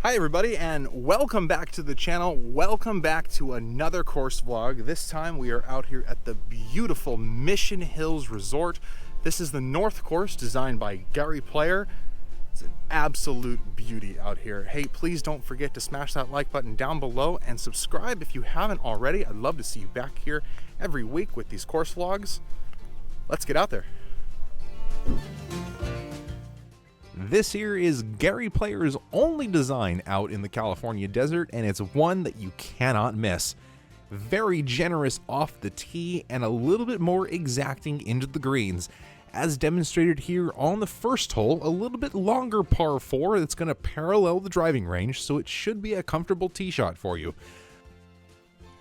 Hi everybody, and welcome back to the channel. Welcome back to another course vlog. This time we are out here at the beautiful Mission Hills Resort. This is the North course designed by Gary Player. It's an absolute beauty out here. Hey, please don't forget to smash that like button down below and subscribe if you haven't already. I'd love to see you back here every week with these course vlogs. Let's get out there. This here is Gary Player's only design out in the California desert, and it's one that you cannot miss. Very generous off the tee and a little bit more exacting into the greens, as demonstrated here on the first hole, a little bit longer par 4 that's going to parallel the driving range, so it should be a comfortable tee shot for you.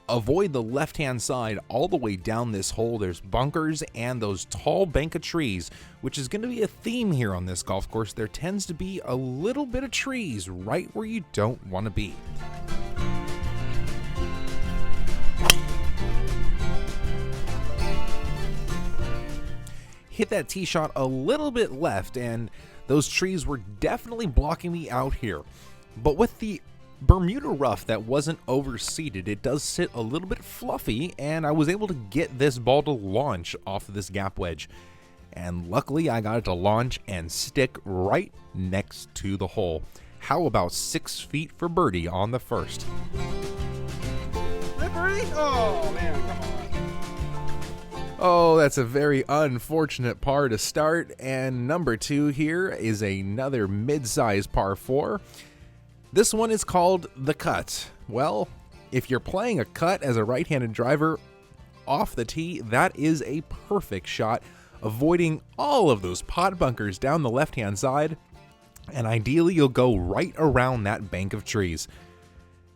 Avoid the left-hand side all the way down this hole. There's bunkers and those tall bank of trees, which is going to be a theme here on this golf course. There tends to be a little bit of trees right where you don't want to be. Hit that tee shot a little bit left, and those trees were definitely blocking me out here. But with the Bermuda rough that wasn't overseeded, it does sit a little bit fluffy, and I was able to get this ball to launch off of this gap wedge. And luckily I got it to launch and stick right next to the hole. How about 6 feet for birdie on the first? Birdie? Oh man, come on. Oh, that's a very unfortunate par to start, and number 2 here is another mid-size par 4. This one is called the cut. Well, if you're playing a cut as a right-handed driver off the tee, that is a perfect shot, avoiding all of those pot bunkers down the left-hand side, and ideally you'll go right around that bank of trees.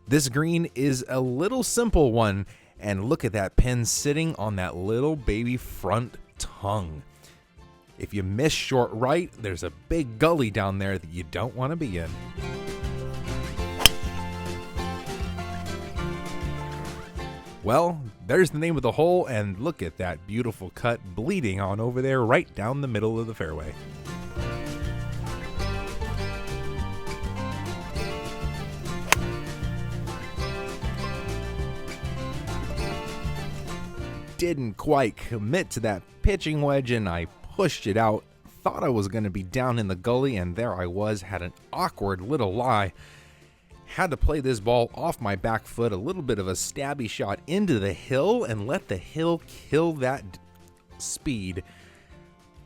This green is a little simple one, and look at that pin sitting on that little baby front tongue. If you miss short right, there's a big gully down there that you don't want to be in. Well, there's the name of the hole, and look at that beautiful cut bleeding on over there right down the middle of the fairway. Didn't quite commit to that pitching wedge, and I pushed it out. Thought I was going to be down in the gully, and there I was, had an awkward little lie. Had to play this ball off my back foot, a little bit of a stabby shot into the hill, and let the hill kill that speed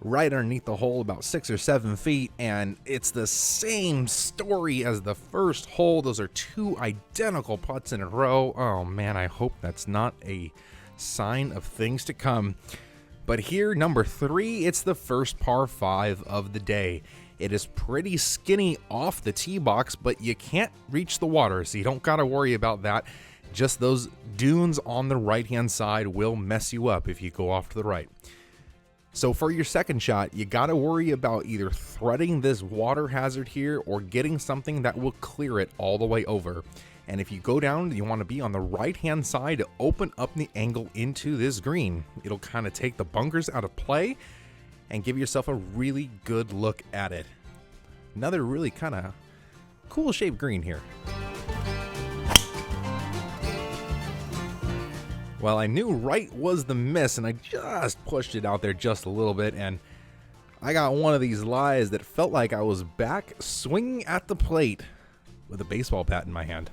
right underneath the hole about 6 or 7 feet. And it's the same story as the first hole. Those are 2 identical putts in a row. Oh man, I hope that's not a sign of things to come. But here, number 3, it's the first par 5 of the day. It is pretty skinny off the tee box, but you can't reach the water, so you don't got to worry about that. Just those dunes on the right-hand side will mess you up if you go off to the right. So for your second shot, you got to worry about either threading this water hazard here or getting something that will clear it all the way over. And if you go down, you want to be on the right-hand side to open up the angle into this green. It'll kind of take the bunkers out of play and give yourself a really good look at it. Another really kind of cool shaped green here. Well, I knew right was the miss, and I just pushed it out there just a little bit, and I got one of these lies that felt like I was back swinging at the plate with a baseball bat in my hand.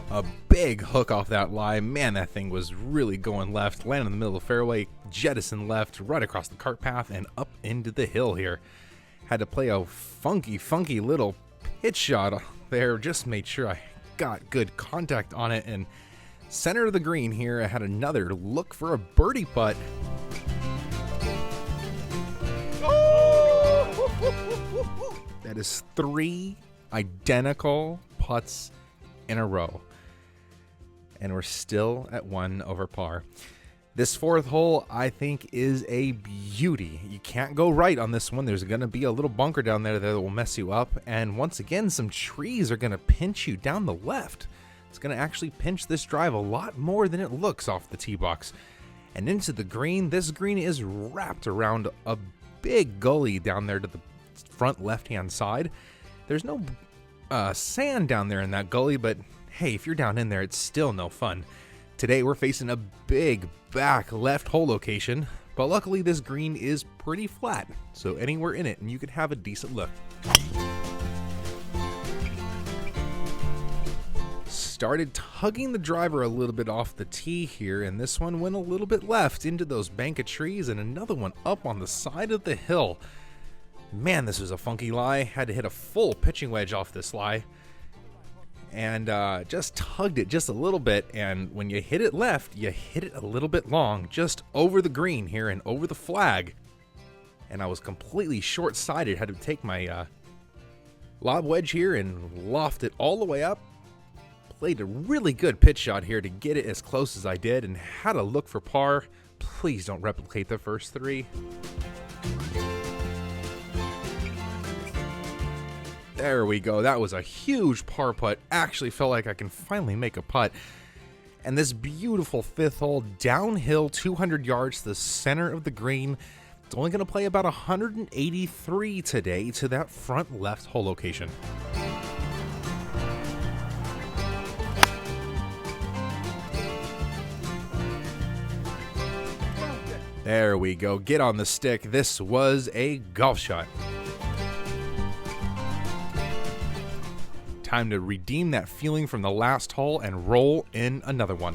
A big hook off that lie. Man, that thing was really going left. Landed in the middle of the fairway, jettison left, right across the cart path, and up into the hill here. Had to play a funky little pitch shot there. Just made sure I got good contact on it. And center of the green here, I had another look for a birdie putt. That is 3 identical putts in a row. And we're still at 1 over par. This fourth hole, I think, is a beauty. You can't go right on this one. There's going to be a little bunker down there that will mess you up. And once again, some trees are going to pinch you down the left. It's going to actually pinch this drive a lot more than it looks off the tee box. And into the green, this green is wrapped around a big gully down there to the front left-hand side. There's no sand down there in that gully, but hey, if you're down in there, it's still no fun. Today we're facing a big back left hole location, but luckily this green is pretty flat, so anywhere in it and you can have a decent look. Started tugging the driver a little bit off the tee here, and this one went a little bit left into those bank of trees and another one up on the side of the hill. Man, this was a funky lie. Had to hit a full pitching wedge off this lie, and just tugged it just a little bit, and when you hit it left, you hit it a little bit long, just over the green here and over the flag, and I was completely short-sighted. Had to take my lob wedge here and loft it all the way up. Played a really good pitch shot here to get it as close as I did, and had a look for par. Please don't replicate the first three. There we go. That was a huge par putt. Actually felt like I can finally make a putt. And this beautiful fifth hole, downhill 200 yards to the center of the green. It's only going to play about 183 today to that front left hole location. There we go. Get on the stick. This was a golf shot. Time to redeem that feeling from the last hole and roll in another one.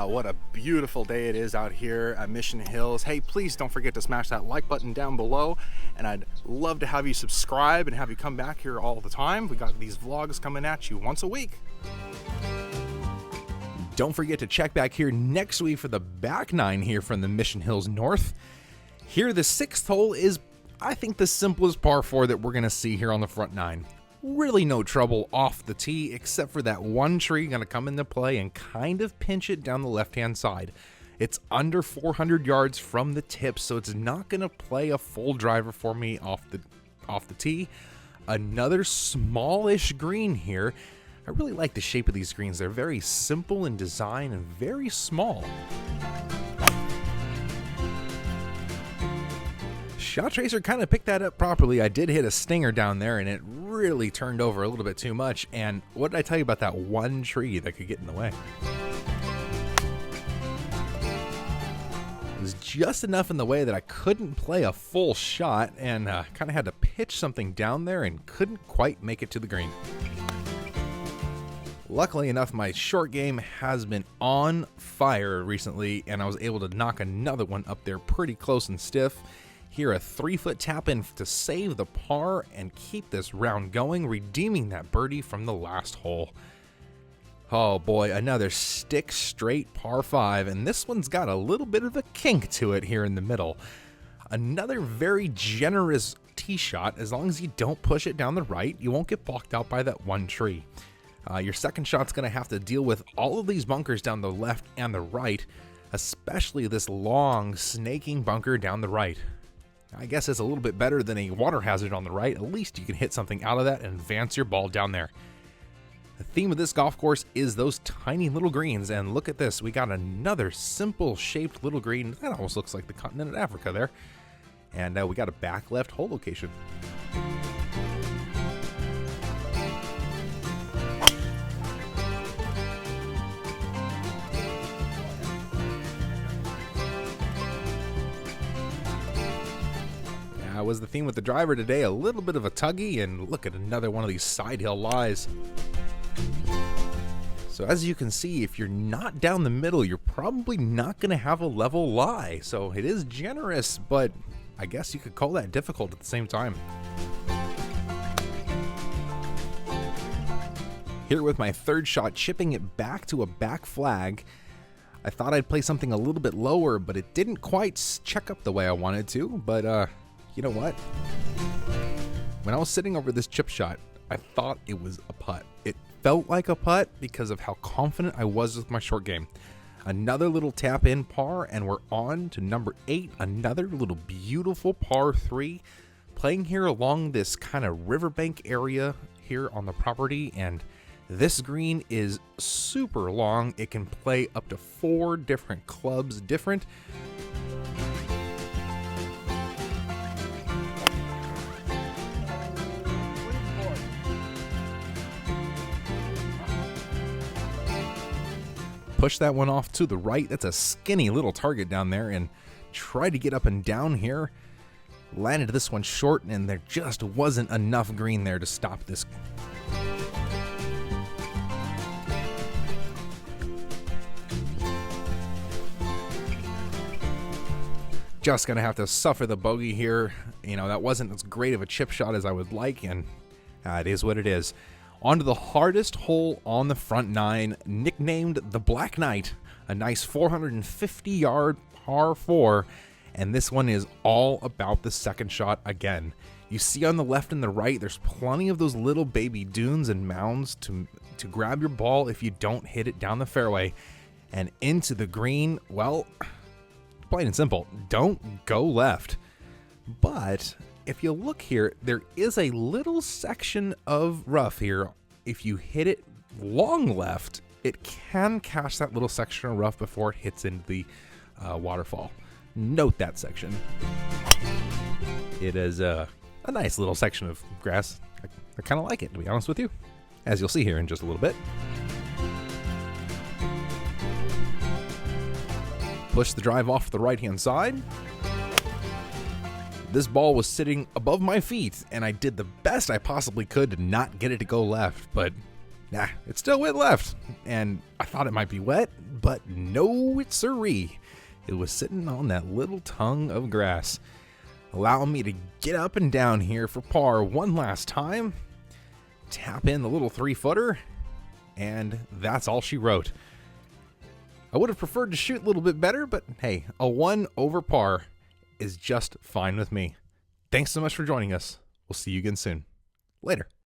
What a beautiful day it is out here at Mission Hills. Hey, please don't forget to smash that like button down below, and I'd love to have you subscribe and have you come back here all the time. We got these vlogs coming at you once a week. Don't forget to check back here next week for the back nine here from the Mission Hills North. Here, the sixth hole is, I think, the simplest par 4 that we're going to see here on the front nine. Really no trouble off the tee, except for that one tree going to come into play and kind of pinch it down the left-hand side. It's under 400 yards from the tip, so it's not going to play a full driver for me off the tee. Another smallish green here. I really like the shape of these greens. They're very simple in design and very small. Shot Tracer kind of picked that up properly. I did hit a stinger down there, and it really turned over a little bit too much. And what did I tell you about that one tree that could get in the way? It was just enough in the way that I couldn't play a full shot, and kind of had to pitch something down there and couldn't quite make it to the green. Luckily enough, my short game has been on fire recently, and I was able to knock another one up there pretty close and stiff. Here, a 3-foot tap in to save the par and keep this round going, redeeming that birdie from the last hole. Oh boy, another stick straight par 5, and this one's got a little bit of a kink to it here in the middle. Another very generous tee shot. As long as you don't push it down the right, you won't get blocked out by that one tree. Your second shot's going to have to deal with all of these bunkers down the left and the right, especially this long snaking bunker down the right. I guess it's a little bit better than a water hazard on the right. At least you can hit something out of that and advance your ball down there. The theme of this golf course is those tiny little greens, and look at this. We got another simple shaped little green. That almost looks like the continent of Africa there. And we got a back left hole location. Was the theme with the driver today. A little bit of a tuggy, and look at another one of these side hill lies. So as you can see, if you're not down the middle, you're probably not going to have a level lie. So it is generous, but I guess you could call that difficult at the same time. Here with my third shot, chipping it back to a back flag. I thought I'd play something a little bit lower, but it didn't quite check up the way I wanted to. But you know what? When I was sitting over this chip shot, I thought it was a putt. It felt like a putt because of how confident I was with my short game. Another little tap in par, and we're on to number 8. Another little beautiful par 3. Playing here along this kind of riverbank area here on the property, and This green is super long. It can play up to 4 different clubs different. Push that one off to the right. That's a skinny little target down there, and try to get up and down here. Landed this one short, and there just wasn't enough green there to stop this. Just gonna have to suffer the bogey here. You know, that wasn't as great of a chip shot as I would like, and it is what it is. On to the hardest hole on the front 9, nicknamed the Black Knight, a nice 450-yard par 4, and this one is all about the second shot again. You see on the left and the right, there's plenty of those little baby dunes and mounds to grab your ball if you don't hit it down the fairway. And into the green, well, plain and simple, don't go left. But if you look here, there is a little section of rough here. If you hit it long left, it can catch that little section of rough before it hits into the waterfall. Note that section. It is a nice little section of grass. I kind of like it, to be honest with you, as you'll see here in just a little bit. Push the drive off the right-hand side. This ball was sitting above my feet, and I did the best I possibly could to not get it to go left, but it still went left. And I thought it might be wet, but no, it's siree. It was sitting on that little tongue of grass, allowing me to get up and down here for par one last time, tap in the little 3-footer, and that's all she wrote. I would have preferred to shoot a little bit better, but hey, a 1 over par is just fine with me. Thanks so much for joining us. We'll see you again soon. Later.